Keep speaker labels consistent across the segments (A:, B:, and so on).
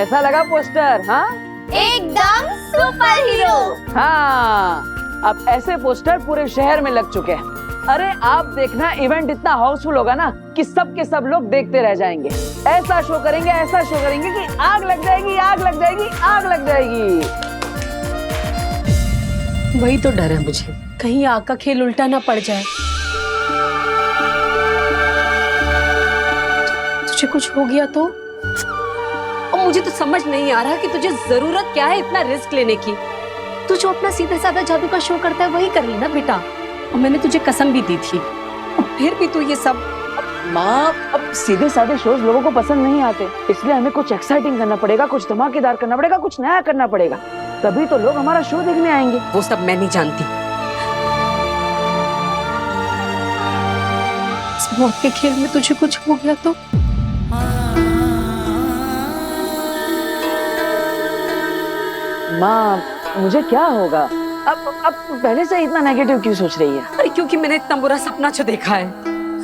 A: कैसा लगा पोस्टर? हाँ
B: एकदम सुपर हीरो।
A: हाँ, अब ऐसे पोस्टर पूरे शहर में लग चुके हैं। अरे आप देखना, इवेंट इतना हाउसफुल होगा ना कि सब के सब लोग देखते रह जाएंगे। ऐसा शो करेंगे कि आग लग जाएगी, आग लग जाएगी, आग लग जाएगी।
C: वही तो डर है मुझे, कहीं आग का खेल उल्टा ना पड़ जाए। तुझे कुछ हो गया तो? और मुझे तो समझ नहीं आ रहा कि तुझे जरूरत क्या है इतना रिस्क लेने की। तू जो अपना सीधा साधा जादू का शो करता है वही कर लेना बेटा। और मैंने तुझे कसम भी दी थी, और फिर भी तू ये सब।
A: माँ, अब सीधे साधे शोज लोगों को पसंद नहीं आते, इसलिए हमें कुछ एक्साइटिंग करना पड़ेगा, कुछ धमाकेदार करना पड़ेगा, कुछ नया करना पड़ेगा, तभी तो लोग हमारा शो देखने आएंगे।
C: वो सब मैं नहीं जानती। इस मौत के खेल में तुझे कुछ हो गया तो?
A: माँ, मुझे क्या होगा? अब पहले से इतना नेगेटिव क्यों सोच रही है?
C: अरे क्योंकि मैंने इतना बुरा सपना जो देखा है।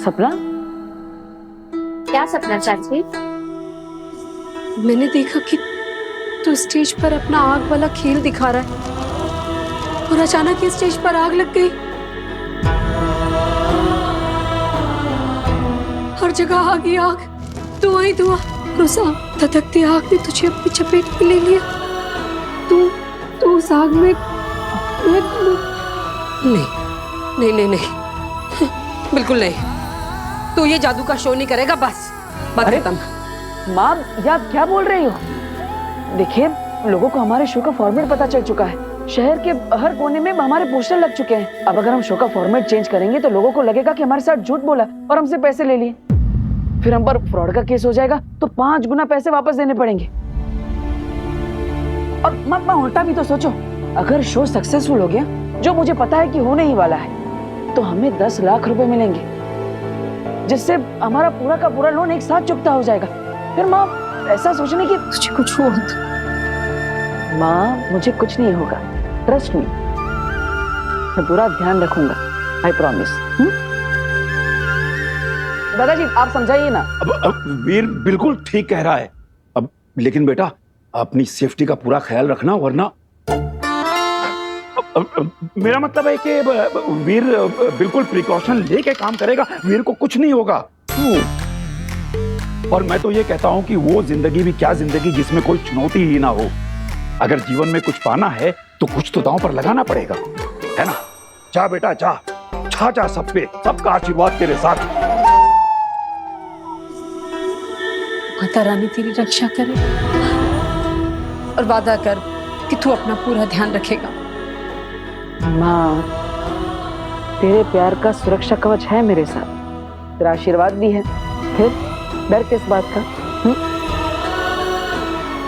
A: सपना?
B: क्या सपना चाची?
C: मैंने देखा कि तू स्टेज पर अपना आग वाला खेल दिखा रहा है और अचानक ही स्टेज पर आग लग गई। हर जगह आग ही आग, धुआं ही धुआं, और उस धधकती आग ने तुझे अपनी चपेट में ले लिया। तू उस आग में नहीं, बिल्कुल नहीं। तू ये जादू का शो नहीं करेगा, बस बात खत्म।
A: माँ, ये आप क्या बोल रही हो? देखिए, लोगों को हमारे शो का फॉर्मेट पता चल चुका है। शहर के हर कोने में हमारे पोस्टर लग चुके हैं। अब अगर हम शो का फॉर्मेट चेंज करेंगे तो लोगों को लगेगा कि हमारे साथ झूठ बोला और हमसे पैसे ले लिए। फिर हम पर फ्रॉड का केस हो जाएगा तो 5 गुना पैसे वापस देने पड़ेंगे। और माँ, उल्टा भी तो सोचो, अगर शो सक्सेसफुल हो गया, जो मुझे पता है कि होने ही वाला है, तो हमें 10 लाख रुपए मिलेंगे, जिससे हमारा पूरा का पूरा लोन एक साथ चुकता हो जाएगा। फिर माँ, ऐसा सोचने की
C: तुझे कुछ हुआ तो?
A: माँ, मुझे कुछ नहीं होगा, ट्रस्ट मी। मैं पूरा ध्यान रखूंगा, आई प्रॉमिस। दादाजी, आप समझाइए ना।
D: अब वीर बिल्कुल ठीक कह रहा है। अब लेकिन बेटा, अपनी सेफ्टी का पूरा ख्याल रखना, वरना मेरा मतलब है कि वीर बिल्कुल प्रिकॉशन लेके काम करेगा, वीर को कुछ नहीं होगा। और मैं तो ये कहता हूं कि वो जिंदगी भी क्या जिंदगी जिसमें कोई चुनौती ही ना हो। अगर जीवन में कुछ पाना है तो कुछ तो दांव पर लगाना पड़ेगा, है ना? जा बेटा जा, छा सब पे, सबका आशीर्वाद तेरे साथ।
C: माता रानी तेरी रक्षा करे, और वादा कर कि तू अपना पूरा ध्यान रखेगा।
A: माँ, तेरे प्यार का सुरक्षा कवच है मेरे साथ, तेरा आशीर्वाद भी है, फिर डर किस बात का?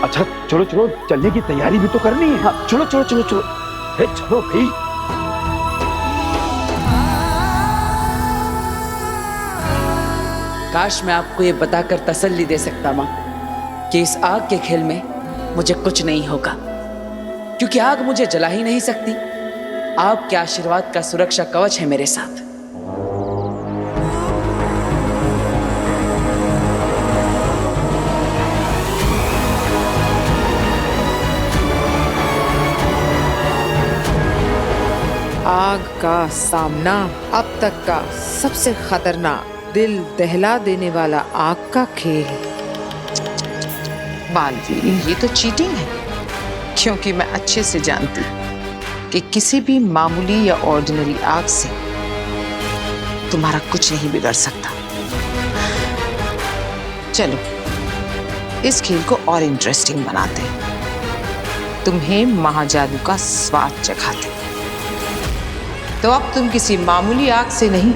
D: अच्छा चलो चलो, चलने की तैयारी भी तो करनी है। हाँ, चलो चलो चलो चलो, चलो भाई।
E: काश मैं आपको ये बताकर तसल्ली दे सकता माँ कि इस आग के खेल में मुझे कुछ नहीं होगा, क्योंकि आग मुझे जला ही नहीं सकती। आपके आशीर्वाद का सुरक्षा कवच है मेरे साथ।
F: आग का सामना अब तक का सबसे खतरनाक, दिल दहला देने वाला आग का खेल। बालवीर, ये तो चीटिंग है, क्योंकि मैं अच्छे से जानती कि किसी भी मामूली या ऑर्डिनरी आग से तुम्हारा कुछ नहीं बिगड़ सकता। चलो इस खेल को और इंटरेस्टिंग बनाते हैं, तुम्हें महाजादू का स्वाद चखाते हैं। तो अब तुम किसी मामूली आग से नहीं,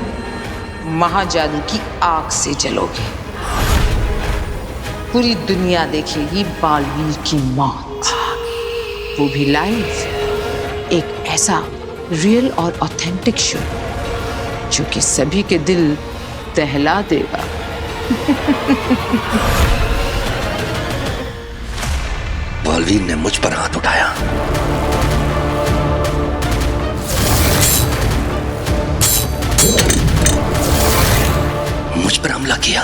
F: महाजादू की आग से जलोगे। पूरी दुनिया देखेगी बालवीर की मौत, वो भी लाइव। एक ऐसा रियल और ऑथेंटिक शो जो कि सभी के दिल दहला देगा।
G: बालवीर ने मुझ पर हाथ उठाया, मुझ पर हमला किया।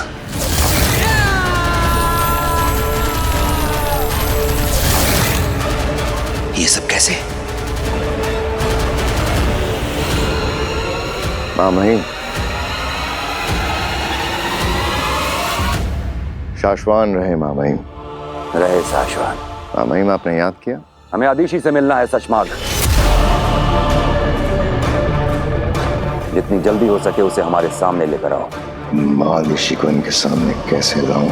G: सब कैसे?
H: माँ महिम, शाश्वान रहे माँ महिम।
G: रहे शाश्वान।
H: माँ महिम, आपने याद किया?
G: हमें आदिशी से मिलना है सचमाग। जितनी जल्दी हो सके उसे हमारे सामने लेकर आओ।
H: मादिशी को इनके सामने कैसे लाऊं?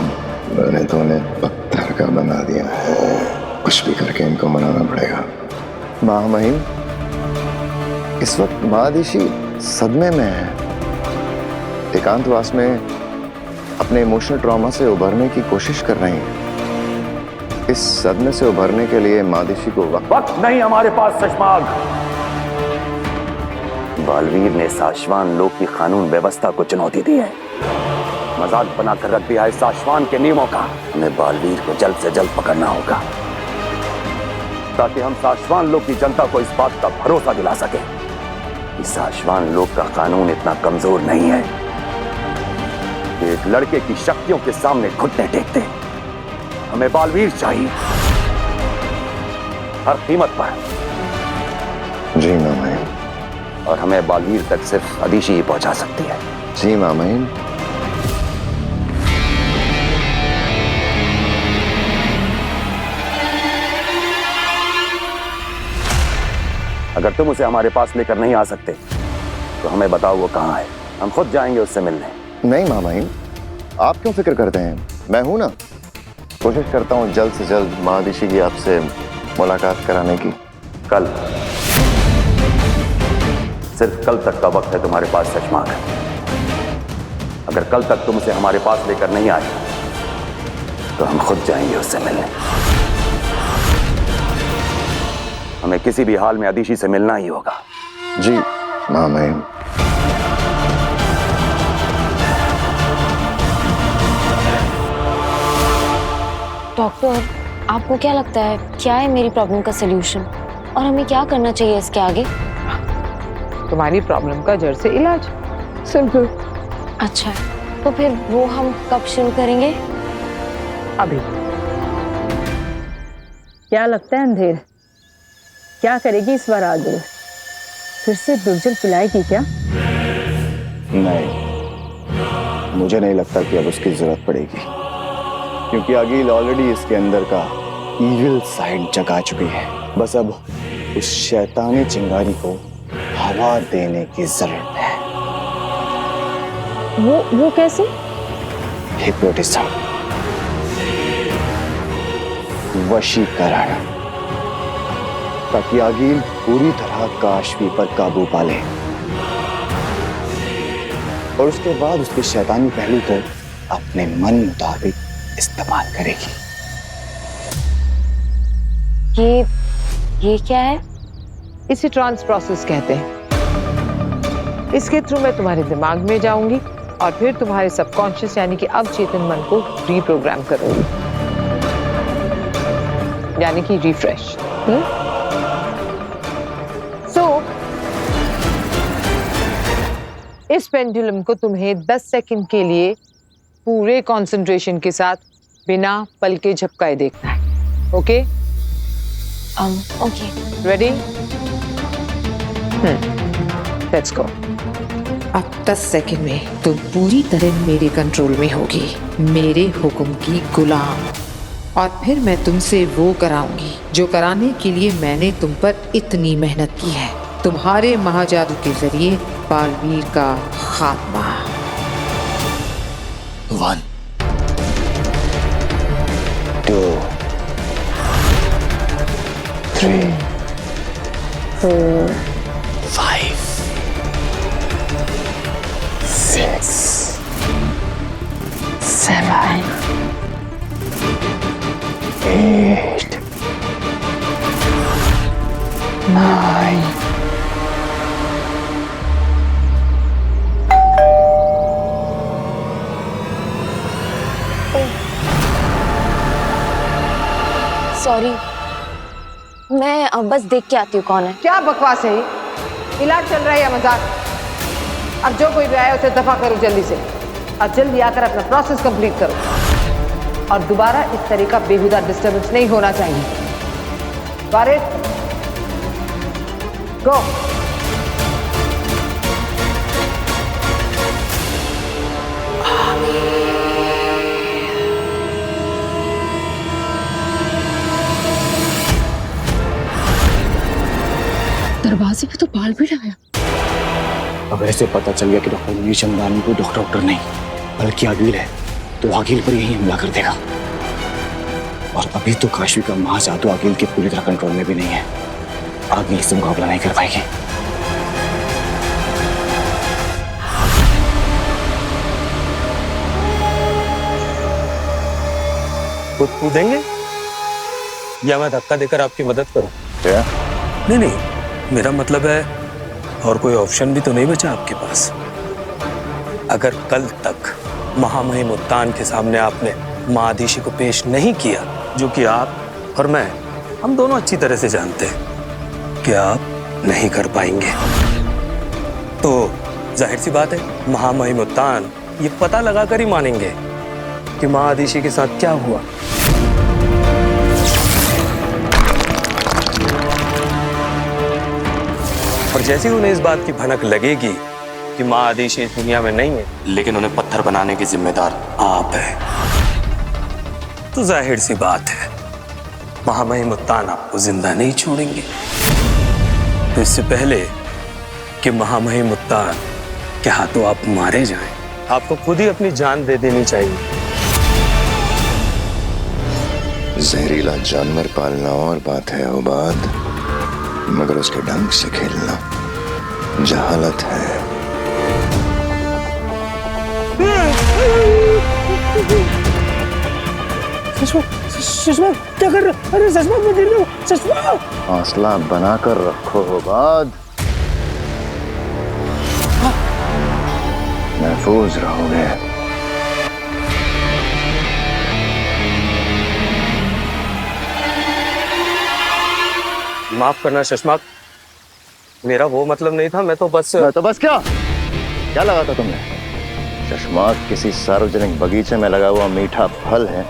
H: मैंने तो उन्हें पत्थर का बना दिया है। कुछ भी करके इनको मनाना पड़ेगा। माँ महिम, इस वक्त मादिशी सदमे में है। एकांतवास में अपने इमोशनल ट्रॉमा से उभरने की कोशिश कर रही है। इस सदमे से उभरने के लिए मादिशी को
G: वक्त नहीं हमारे पास सचमाग। बालवीर ने शाश्वान लोक की कानून व्यवस्था को चुनौती दी है। मजाक बनाकर रख दिया है शाश्वान के नियमों का। हमें बालवीर को जल्द से जल्द पकड़ना होगा ताकि हम शाश्वान लोक की जनता को इस बात का भरोसा दिला सके कि शाश्वान लोक का कानून इतना कमजोर नहीं है कि एक लड़के की शक्तियों के सामने घुटने टेकते। हमें बालवीर चाहिए हर कीमत पर।
H: जी माँ महिम।
G: और हमें बालवीर तक सिर्फ आदिशी ही पहुंचा सकती है।
H: जी माँ महिम।
G: अगर तुम उसे हमारे पास लेकर नहीं आ सकते तो हमें बताओ वो कहाँ है। हम खुद जाएंगे उससे मिलने।
H: नहीं माँ महिम, आप क्यों फिक्र करते हैं? मैं हूं ना। कोशिश करता हूँ जल्द से जल्द मादिशी की आपसे मुलाकात कराने की।
G: कल, सिर्फ कल तक का वक्त है तुम्हारे पास सचमाग। अगर कल तक तुम उसे हमारे पास लेकर नहीं आए तो हम खुद जाएंगे उससे मिलने। हमें किसी भी हाल में आदिशी से मिलना ही होगा।
H: जी माँ महिम।
B: डॉक्टर, आपको क्या लगता है क्या है मेरी प्रॉब्लम का सलूशन और हमें क्या करना चाहिए इसके आगे?
F: तुम्हारी प्रॉब्लम का जड़ से इलाज। सिंपल।
B: अच्छा, तो फिर वो हम कब शुरू करेंगे?
I: अभी। क्या लगता है अंधेर, क्या करेगी इस बार आगे? फिर से दुर्जल पिलाएगी क्या?
H: नहीं, मुझे नहीं लगता कि अब उसकी जरूरत पड़ेगी, क्योंकि अगील ऑलरेडी इसके अंदर का ईविल साइड जगा चुकी है। बस अब उस शैतानी चिंगारी को हवा देने की जरूरत है।
I: वो कैसे?
H: हिप्नोटिज्म, वशीकरण, ताकि आगील पूरी तरह काशवी पर काबू पा ले और उसके बाद उसके शैतानी पहलू को अपने मन मुताबिक इस्तेमाल करेगी।
B: ये क्या है?
F: इसे ट्रांस प्रोसेस कहते हैं। इसके थ्रू मैं तुम्हारे दिमाग में जाऊंगी और फिर तुम्हारे सबकॉन्शियस यानी कि अवचेतन मन को रीप्रोग्राम करूंगी, यानी कि रिफ्रेश। इस पेंडुलम को तुम्हें 10 सेकंड के लिए पूरे कंसंट्रेशन के साथ बिना पल के झपकाए देखना है। Okay?
B: Okay.
F: Ready? Let's go. अब 10 सेकंड में तुम पूरी तरह मेरे कंट्रोल में होगी, मेरे हुक्म की गुलाम। और फिर मैं तुमसे वो कराऊंगी जो कराने के लिए मैंने तुम पर इतनी मेहनत की है। तुम्हारे महाजादू के जरिए बालवीर का खात्मा।
H: 1 2 3 4 5 6 7 8 9
B: सॉरी, मैं अब बस देख के आती हूँ कौन है।
F: क्या बकवास है ये? इलाज चल रहा है या मजाक? अब जो कोई भी आया उसे दफा करो जल्दी से, और जल्दी आकर अपना प्रोसेस कंप्लीट करो। और दोबारा इस तरह का बेहुदा डिस्टर्बेंस नहीं होना चाहिए। वारिस,
A: गो।
C: दरवाजे पे तो बाल भी लगाया।
J: अब ऐसे पता चल गया कि डॉक्टर मीर चंदानी को डॉक्टर नहीं बल्कि अकील है, तो अकील पर यही हमला कर देगा। और अभी तो काशवी का महाजादू अकील के पूरी तरह कंट्रोल में भी नहीं है। अकील से मुकाबला नहीं कर पाएगी।
K: खुद कूदेंगे या मैं धक्का देकर आपकी मदद करूं?
H: क्या?
K: नहीं, मेरा मतलब है और कोई ऑप्शन भी तो नहीं बचा आपके पास। अगर कल तक महामहिम उत्तान के सामने आपने महाधीशी को पेश नहीं किया, जो कि आप और मैं हम दोनों अच्छी तरह से जानते हैं कि आप नहीं कर पाएंगे, तो जाहिर सी बात है महामहिम उत्तान ये पता लगाकर ही मानेंगे कि महाधीशी के साथ क्या हुआ। और जैसे ही उन्हें इस बात की भनक लगेगी कि महाधीशी इस दुनिया में नहीं है,
J: लेकिन उन्हें पत्थर बनाने के जिम्मेदार
K: आप है, तो जाहिर सी बात है महामहिम उत्तान आपको जिंदा नहीं छोड़ेंगे। तो इससे पहले कि महामहिम उत्तान के हाथों आप मारे जाएं, आपको खुद ही अपनी जान दे देनी चाहिए।
H: जहरीला जानवर पालना और बात है उबाद, मगर उसके ढंग से खेलना जहालत है।
J: सुषमा क्या कर रहा? अरे सुषमा मैं गिर रहा हूं। सुषमा
H: हौसला बनाकर रखो उबाद, महफूज रहोगे।
K: माफ करना शशमाक, मेरा वो मतलब नहीं था। मैं तो बस
H: क्या लगा था तुमने? चश्माक किसी सार्वजनिक बगीचे में लगा हुआ मीठा फल है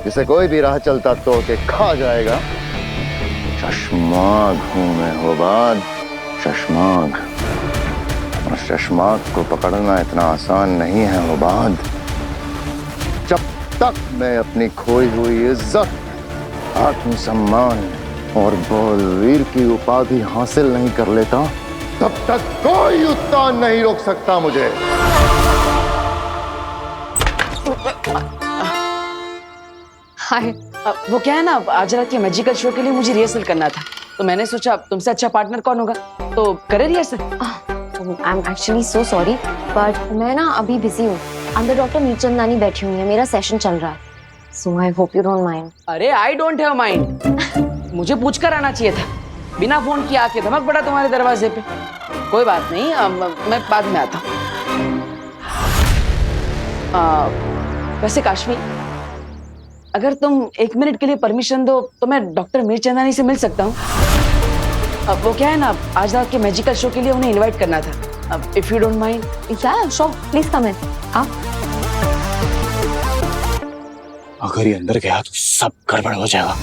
H: जिसे कोई भी राह चलता तोड़ के खा जाएगा। शशमाक हूं मैं होबाद, शशमाक। और शशमाक को पकड़ना इतना आसान नहीं है होबाद। जब तक मैं अपनी खोई हुई इज्जत, आत्मसम्मान और बलवीर की उपाधि हासिल नहीं कर लेता, तब तक कोई उत्तान नहीं रोक सकता मुझे।
A: हाय, वो क्या है ना, आज रात के मैजिकल शो के लिए मुझे रिहर्सल करना था, तो मैंने सोचा तुमसे अच्छा पार्टनर कौन होगा, तो करे rehearsal.
B: I am actually so sorry, but मैं ना अभी बिजी हूँ। अंदर डॉक्टर मीर चंदानी बैठी हुई है, मेरा सेशन चल रहा है, so I hope you don't mind.
A: अरे आई डोंट हैव माइंड, मुझे पूछकर आना चाहिए था, बिना फोन किए आके धमक पड़ा तुम्हारे दरवाजे पे। कोई बात नहीं, मैं बाद में आता हूँ। वैसे काशवी, अगर तुम 1 मिनट के लिए परमिशन दो तो मैं डॉक्टर मीर चंदानी से मिल सकता हूँ। अब वो क्या है ना, आज रात के मैजिकल शो के लिए उन्हें इनवाइट करना था, अब इफ यू डोंट माइंड।
B: या श्योर, प्लीज कम इन। आप
J: अगर ये अंदर गया तो सब गड़बड़ हो जाएगा।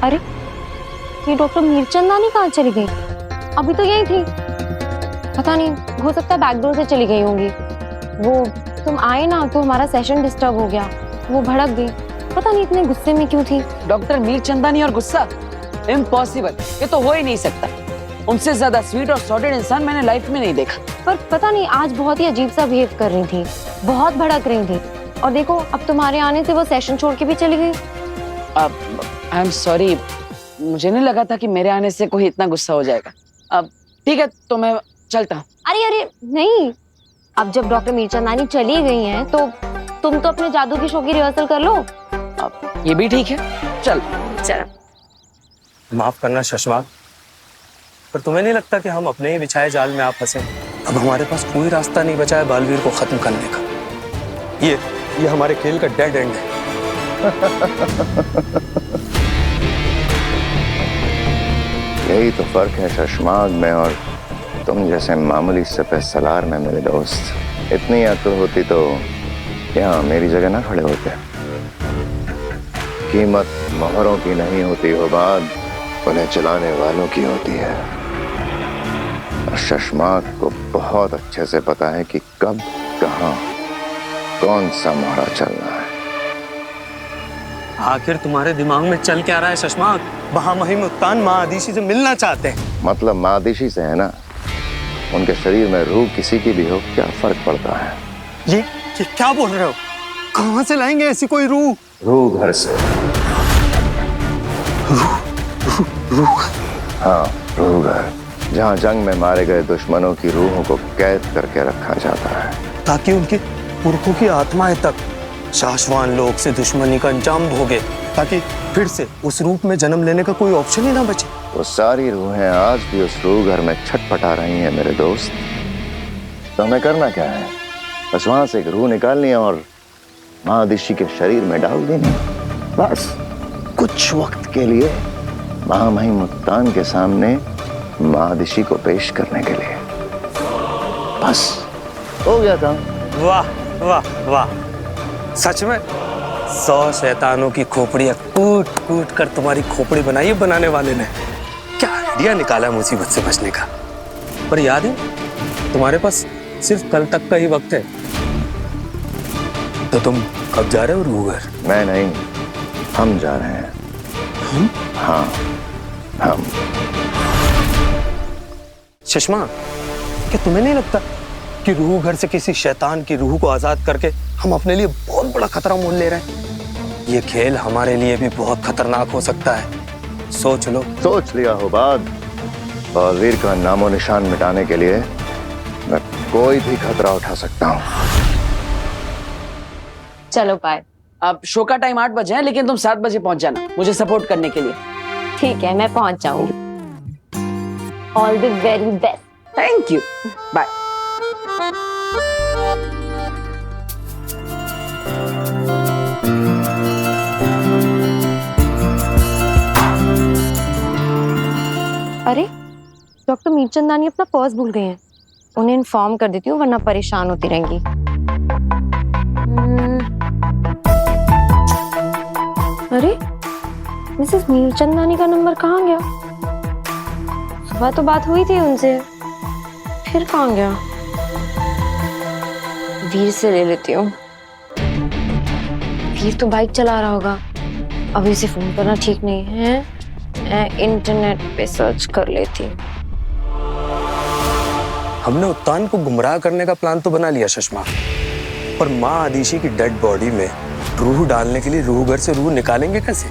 B: अरे ये डॉक्टर मीर चंदानी कहाँ चली गई? अभी तो यही थी। पता नहीं, हो सकता है बैकडोर से चली गई होंगी। वो तुम आए ना तो हमारा सेशन डिस्टर्ब हो गया, वो भड़क गई। पता नहीं इतने गुस्से में क्यों थी।
A: डॉक्टर मीर चंदानी और गुस्सा, इम्पॉसिबल, ये तो हो ही नहीं सकता। उनसे ज्यादा स्वीट और सॉर्टेड इंसान मैंने लाइफ में नहीं देखा।
B: पर पता नहीं आज बहुत ही अजीब सा बिहेव कर रही थी, बहुत भड़क रही थी। और देखो अब तुम्हारे आने से वो सेशन छोड़ के भी चली गई।
A: अब आई एम सॉरी, मुझे नहीं लगा था कि मेरे आने से कोई इतना गुस्सा हो जाएगा। अब ठीक है, तो मैं चलता हूँ।
B: अरे अरे नहीं, अब जब डॉक्टर मीर चंदानी चली गई हैं तो तुम तो अपने जादू की शो की रिहर्सल कर लो।
A: अब ये भी ठीक है, चल।
K: माफ करना शशमाक, पर तुम्हें नहीं लगता कि हम अपने ही बिछाए जाल में आप फंसे? अब हमारे पास कोई रास्ता नहीं बचा है बालवीर को खत्म करने का। ये हमारे खेल का डेड एंड है।
H: यही तो फर्क है शशमाग में और तुम जैसे मामूली सफेद सलार में मेरे दोस्त। इतनी अक्ल होती तो यहाँ मेरी जगह ना खड़े होते। कीमत मोहरों की नहीं होती हो बात, उन्हें चलाने वालों की होती है। और शशमाग को बहुत अच्छे से पता है कि कब कहाँ कौन सा मोहरा चलना है।
K: आखिर तुम्हारे दिमाग में चल क्या रहा है शशमाग? महामहिम उत्तान माँ आदिशी से मिलना चाहते हैं।
H: मतलब माँ आदिशी से है ना, उनके शरीर में रूह किसी की भी हो क्या फर्क पड़ता है?
K: ये क्या बोल रहे हो? कहाँ से लाएंगे ऐसी कोई रूह?
H: रूह घर से।
K: रूह?
H: हाँ, रूह घर, जहाँ जंग में मारे गए दुश्मनों की रूहों को कैद करके रखा जाता है,
K: ताकि उनके पुरखों की आत्माएं तक शाश्वान लोक से दुश्मनी का अंजाम भोगे, ताकि फिर से उस रूप में जन्म लेने का कोई ऑप्शन ही ना बचे।
H: वो सारी रूहें आज भी उस रूह घर में छटपटा रही हैं मेरे दोस्त। तो हमें करना क्या है? बस वहां से एक रूह निकालनी है और महादिशी के शरीर में डाल देनी, बस कुछ वक्त के लिए महामहिम मुत्तान के सामने महादिशी को पेश करने के लिए। बस हो गया था।
K: वाह वाह वाह, सच में 100 शैतानों की खोपड़ियां कूट कूट कर तुम्हारी खोपड़ी बनाई है बनाने वाले ने। क्या आइडिया निकाला है मुसीबत से बचने का। पर याद है, तुम्हारे पास सिर्फ कल तक का ही वक्त है। तो तुम कब जा रहे हो रूह घर?
H: मैं नहीं, हम जा रहे हैं।
K: हम?
H: हाँ, हम।
K: चश्मा, क्या तुम्हें नहीं लगता कि रूह घर से किसी शैतान की रूह को आजाद करके हम अपने लिए बहुत बड़ा खतरा मोल ले रहे हैं? ये खेल हमारे लिए भी बहुत खतरनाक हो सकता है। सोच लो।
H: सोच लिया हो बात। बालवीर का नामो निशान मिटाने के लिए मैं कोई भी खतरा उठा सकता हूँ।
B: चलो बाय।
A: अब शो का टाइम 8 बजे है, लेकिन तुम 7 बजे पहुंच जाना मुझे सपोर्ट करने के लिए।
B: ठीक है, मैं पहुंच जाऊंगी। All the very best.
A: Thank you, bye.
B: अरे, डॉक्टर मीरचंदानी अपना पर्स भूल गए हैं। उन्हें इन्फॉर्म कर देती हूँ, वरना परेशान होती रहेंगी। अरे, मिसेस मीरचंदानी का नंबर कहाँ गया? सुबह तो बात हुई थी उनसे, फिर कहाँ गया? वीर से ले लेती हूँ। वीर तो बाइक चला रहा होगा, अभी उसे फोन करना ठीक नहीं है। मैं इंटरनेट पे सर्च कर लेती हूँ।
K: हमने उत्तान को गुमराह करने का प्लान तो बना लिया शशमा, पर माँ आदिशी की डेड बॉडी में रूह डालने के लिए रूह घर से रूह निकालेंगे कैसे?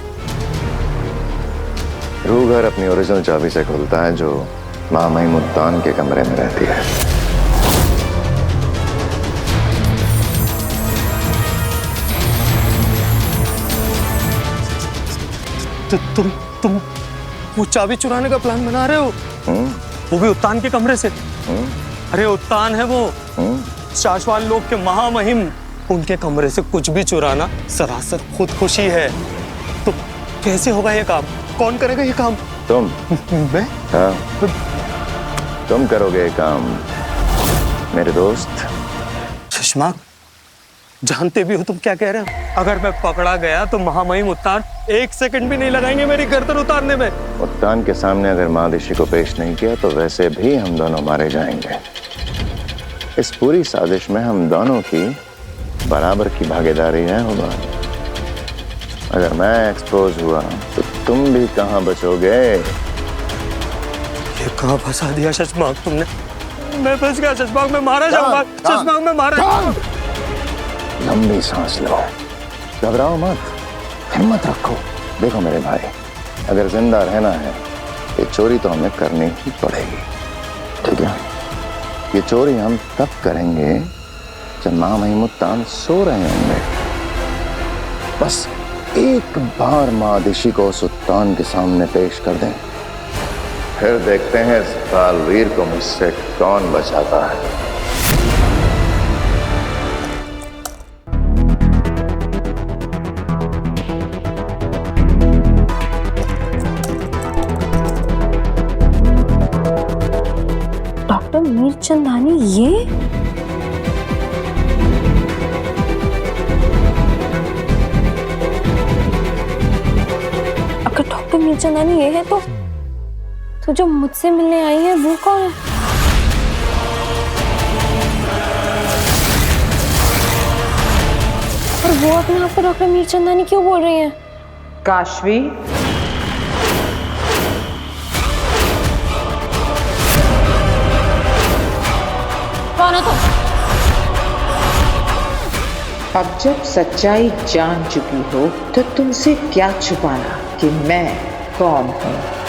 H: रूह घर अपनी ओरिजिनल चाबी से खुलता है, जो महामहिम उत्तान के कमरे में रहती है।
K: तो तुम वो चाबी चुराने का प्लान बना रहे हो? वो भी उत्तान के कमरे से? अरे उत्तान है वो, शाश्वान लोक के महामहिम, उनके कमरे से कुछ भी चुराना सरासर खुदकुशी है। तो कैसे होगा ये काम? कौन करेगा ये काम?
H: तुम।
K: मैं?
H: हाँ, तुम करोगे ये काम मेरे दोस्त।
K: चश्मा, जानते भी हो तुम क्या कह रहे हो? अगर मैं पकड़ा गया तो महामहिम उत्तान 1 सेकंड भी नहीं लगाएंगे मेरी गर्दन उतारने में।
H: उत्तान के सामने अगर महादिशी को पेश नहीं किया तो वैसे भी हम दोनों मारे जाएंगे। इस पूरी साजिश में हम दोनों की बराबर की भागीदारी है होगा। अगर मैं एक्सपोज हुआ तो तुम भी कहाँ बचोगे?
K: ये कहाँ फंसा दिया शशमाग तुमने? मैं फंस गया शशमाग, मैं मारा जाऊंगा। शशमाग मैं मारा जाऊंगा।
H: लंबी सांस लो, घबराओ मत, हिम्मत रखो। देखो मेरे भाई, अगर जिंदा रहना है ये चोरी तो हमें करनी ही पड़ेगी, ठीक है? ये चोरी हम तब करेंगे जब महामहिम उत्तान सो रहे होंगे। बस एक बार महादिशी को उस उत्तान के सामने पेश कर दें, फिर देखते हैं इस बालवीर को मुझसे कौन बचाता है।
B: डॉक्टर मीरचंदानी ये? अगर डॉक्टर मीरचंदानी ये है तो जो मुझसे मिलने आई है वो कौन है? और वो अपने आप को डॉक्टर मीरचंदानी क्यों बोल रही है?
F: काशवी,
B: कौन है तुम?
F: अब जब सच्चाई जान चुकी हो तो तुमसे क्या छुपाना कि मैं कौन हूं।